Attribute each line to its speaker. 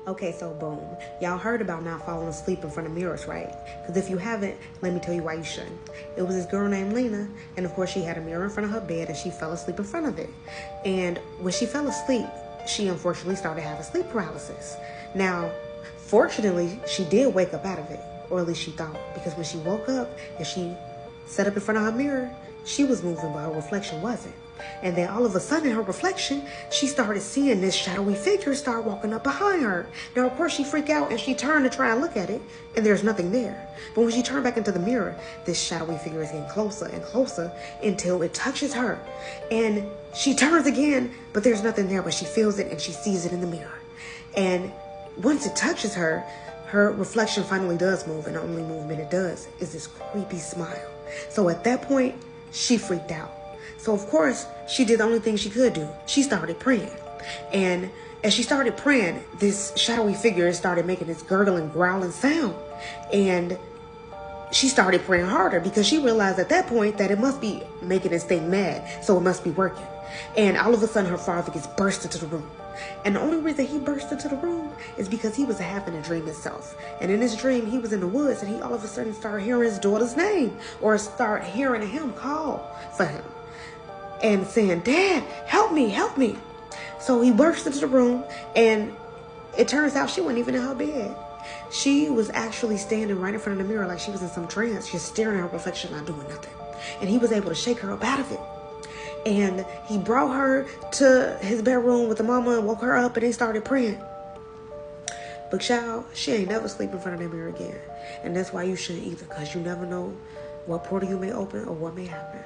Speaker 1: Okay, so boom. Y'all heard about not falling asleep in front of mirrors, right? Because if you haven't, let me tell you why you shouldn't. It was this girl named Lena, and of course she had a mirror in front of her bed and she fell asleep in front of it. And when she fell asleep, she unfortunately started having sleep paralysis. Now, fortunately, she did wake up out of it, or at least she thought, because when she woke up and she sat up in front of her mirror, she was moving, but her reflection wasn't. And then all of a sudden, her reflection, she started seeing this shadowy figure start walking up behind her. Now, of course, she freaked out and she turned to try and look at it, and there's nothing there. But when she turned back into the mirror, this shadowy figure is getting closer and closer until it touches her. And she turns again, but there's nothing there, but she feels it and she sees it in the mirror. And once it touches her, her reflection finally does move, and the only movement it does is this creepy smile. So at that point, she freaked out. So of course, she did the only thing she could do. She started praying. And as she started praying, this shadowy figure started making this gurgling, growling sound. And she started praying harder because she realized at that point that it must be making this thing mad. So it must be working. And all of a sudden, her father gets burst into the room. And the only reason he burst into the room is because he was having a dream himself. And in his dream, he was in the woods and he all of a sudden started hearing his daughter's name, or start hearing him call for him and saying, "Dad, help me, help me." So he burst into the room, and it turns out she wasn't even in her bed. She was actually standing right in front of the mirror like she was in some trance, just staring at her reflection, not doing nothing. And he was able to shake her up out of it. And he brought her to his bedroom with the mama and woke her up, and they started praying. But child, she ain't never sleep in front of that mirror again. And that's why you shouldn't either, because you never know what portal you may open or what may happen.